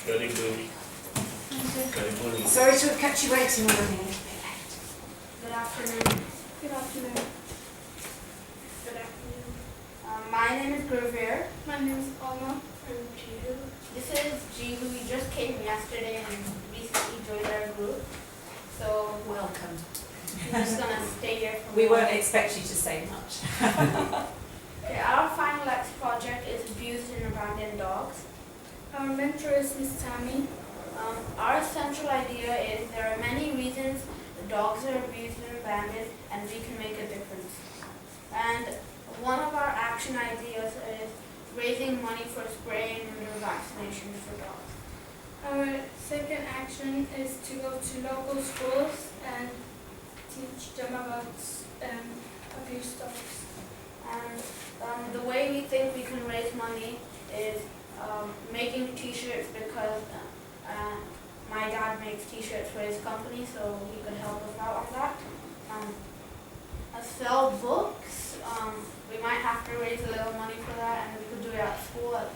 Very good. Very good. Sorry to have kept you waiting already. Good afternoon. Good afternoon. Good afternoon. My name is Gurveer. My name is Alma. I'm Jihu. This is Jihu. He just came yesterday and recently joined our group. So Welcome. he's just gonna stay here for We a while. won't expect you to say much. Okay, our final X project is abused and abandoned dogs. Our mentor is Miss Tammy. Our central idea is there are many reasons the dogs are abused and abandoned, and we can make a difference. And one of our action ideas is raising money for spray and neuter vaccinations for dogs. Our second action is to go to local schools and teach them about abuse dogs. And the way we think we can raise money is making t-shirts, because my dad makes t-shirts for his company, so he could help us out on that. Sell books. We might have to raise a little money for that, and we could do it at school at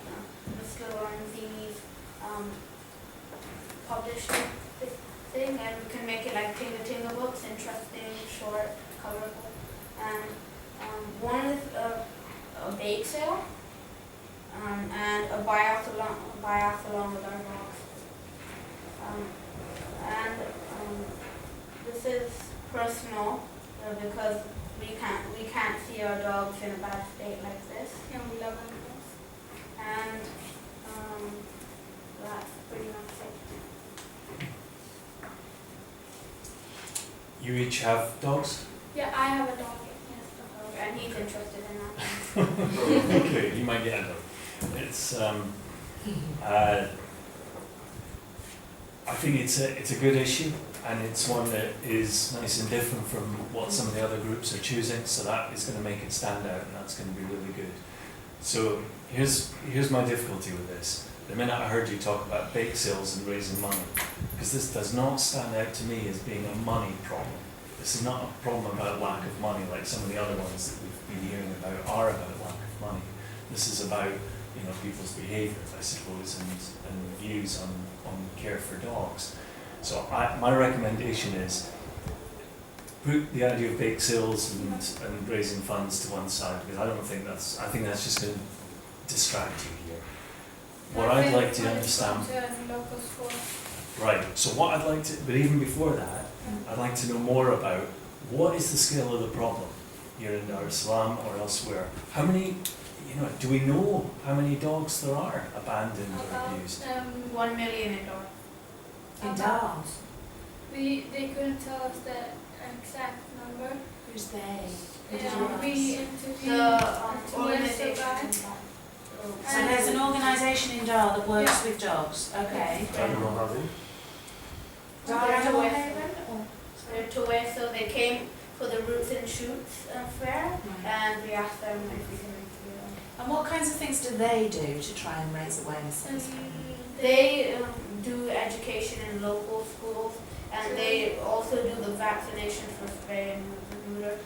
the Skill and Zini's publishing thing, and we can make it like Tinga books, interesting, short, colorful. And one is a bake sale, and a biathlon with our dogs. This is personal, because we can't see our dogs in a bad state like this, And we love animals. and that's pretty much it. You each have dogs? Yeah, I have a dog. Yes. And he's interested in that. Okay, you might get a dog. It's I think it's a good issue, and it's one that is nice and different from what some of the other groups are choosing, so that is going to make it stand out, and that's going to be really good. So here's my difficulty with this. The minute I heard you talk about bake sales and raising money, because this does not stand out to me as being a money problem. This is not a problem about lack of money like some of the other ones that we've been hearing about are about lack of money. This is about people's behaviours, I suppose, and views on care for dogs. So my recommendation is put the idea of bake sales and raising funds to one side, because I think that's just going to distract you here. What I'd like to understand, Local school. right, so what I'd like to, but even before that, I'd like to know more about what is the scale of the problem here in Dar es Salaam or elsewhere. How many, do we know how many dogs there are abandoned or abused? 1 million in dogs. In dogs. They couldn't tell us the exact number. Who's they? Who did you We ask? interviewed The a organization. guy. So there's an organisation in Dar that works with dogs. Okay. Dar Animal Haven? Or? They're two-way, so they came for the Roots and Shoots fair, Right. and we asked them if we can interview them. And what kinds of things do they do to try and raise awareness of this problem? They do education in local schools, and they also do the vaccination for spay and neuter.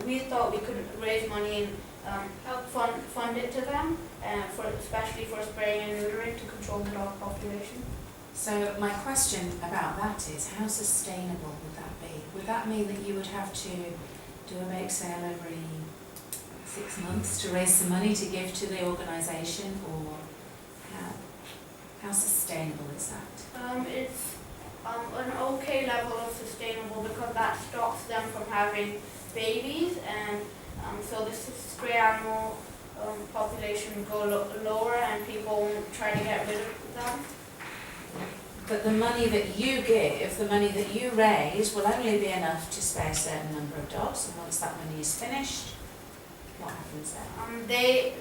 We thought we could raise money and help fund it to them, especially for spraying and neutering to control the dog population. So my question about that is, how sustainable would that be? Would that mean that you would have to do a bake sale every 6 months to raise some money to give to the organisation, or how sustainable is that? It's an okay level of sustainable, because that stops them from having babies, and so the stray animal population will go lower, and people won't try to get rid of them. But the money that you give, the money that you raise, will only be enough to spare a certain number of dogs, and once that money is finished, what happens then? They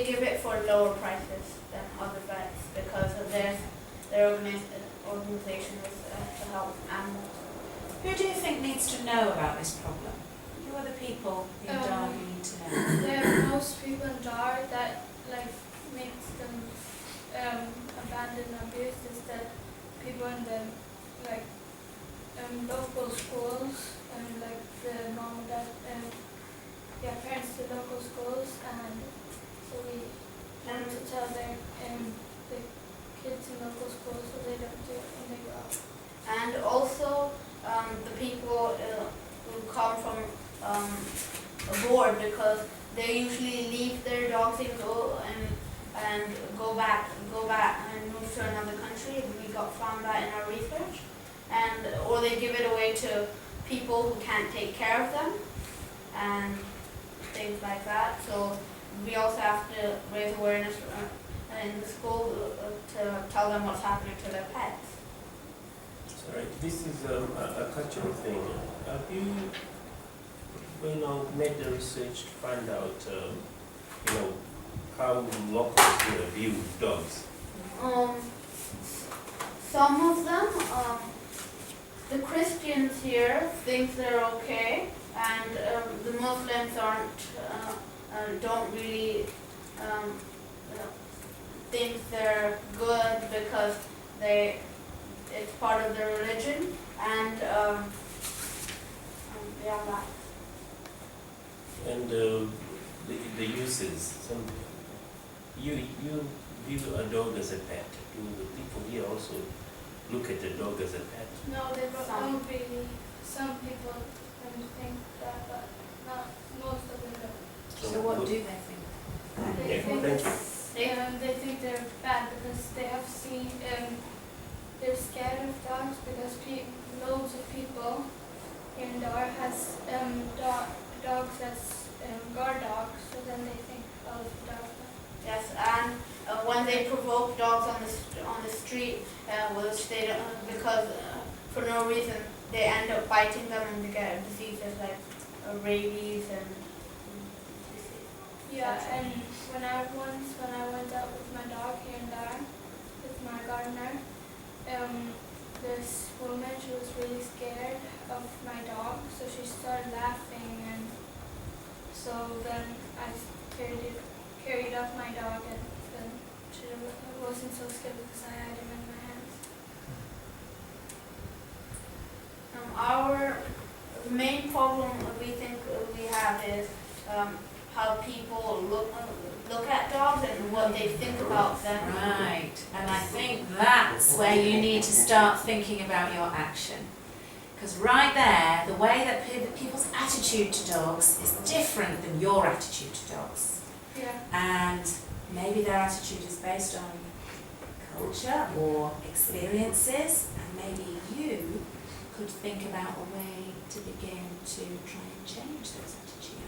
give it for lower prices than other vets, because of their organization is to help animals. Who do you think needs to know about this problem? Who are the people in Dar you need to know? There are most people in Dar that makes them abandon abuse is that people in the local schools and the mom and dad parents to local schools, and so we learn to tell the kids go back and move to another country. We got found that in our research, or they give it away to people who can't take care of them, and things like that. So we also have to raise awareness in the school to tell them what's happening to their pets. Sorry, this is a cultural thing. Have you, made the research to find out, how locals view dogs? Some of them, the Christians here think they're okay, and the Muslims don't really think they're good because it's part of their religion, and yeah, that. And the uses, you view a dog as a pet. Do the people here also look at the dog as a pet? No, they don't really. Some people think that, but not most of them don't. So what do they think? They Yeah, think thank you. they think they're bad because they have seen they're scared of dogs because loads of people in Dar has dogs that's guard dogs, so then they think of dogs. Yes, and when they provoke dogs on the street, which they don't, because for no reason, they end up biting them and they get diseases like rabies and Yeah, and when I went out with my dog here in Dar, with my gardener, this woman, she was really scared of my dog, so she started laughing, and so then I carried off my dog, and then she wasn't so scared because I had him in my hands. Our main problem we think we have is how people look at dogs and what they think about them. Right, and I think that's where you need to start thinking about your action. Because right there, the way that people's attitude to dogs is different than your attitude to dogs. Yeah. And maybe their attitude is based on culture or experiences, and maybe you could think about a way to begin to try and change those attitudes.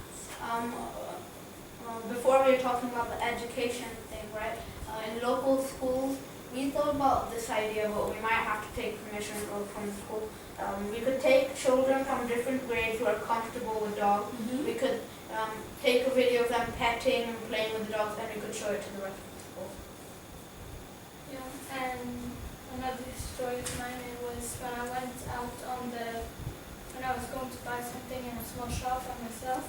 Before we were talking about the education thing, right? In local schools, we thought about this idea, but we might have to take permission from the school. We could take children from different grades who are comfortable with dogs. We could take a video of them petting and playing with the dogs, and we could show it to the rest of the school. Yeah, and another story of mine was when I went out when I was going to buy something in a small shop by myself.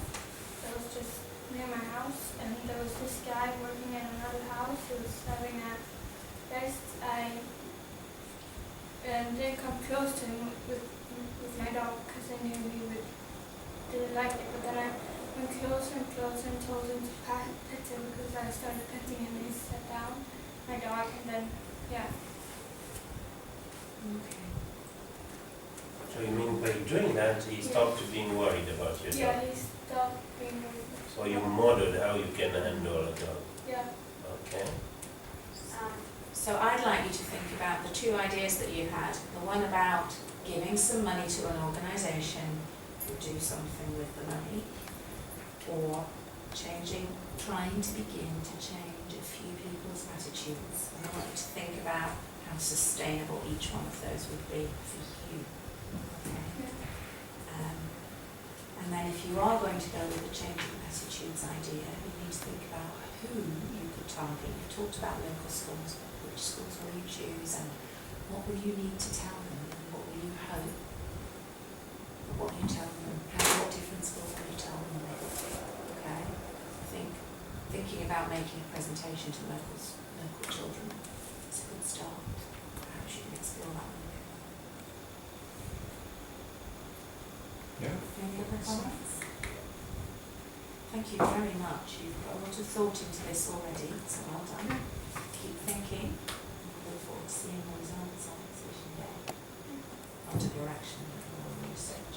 That was just near my house, and there was this guy working in another house who was having a fest. I didn't come close to him with my dog because I knew he didn't like it, but then I went closer and closer and told him to pet him because I started petting him and he sat down, my dog, and then, yeah. Okay. So you mean by doing that, he stopped being worried about your Yeah, dog? he stopped being rude. So you modeled how you can handle a dog. Yeah. Okay. So I'd like you to think about the two ideas that you had. The one about giving some money to an organisation who do something with the money, or trying to begin to change a few people's attitudes. And I want you to think about how sustainable each one of those would be for you. Okay? And then if you are going to go with the changing attitudes idea, you need to think about who you could target. You talked about local schools, but which schools will you choose, and what will you need to tell them, and what will you hope, what you tell them, what different schools will you tell them with, okay? I think thinking about making a presentation to local children is a good start. Perhaps you can explore that one a bit. Yeah. Any other comments? Thank you very much. You've put a lot of thought into this already, so well done. Keep thinking. I look forward to seeing the results on Exhibition Day. Not of your action, but your research.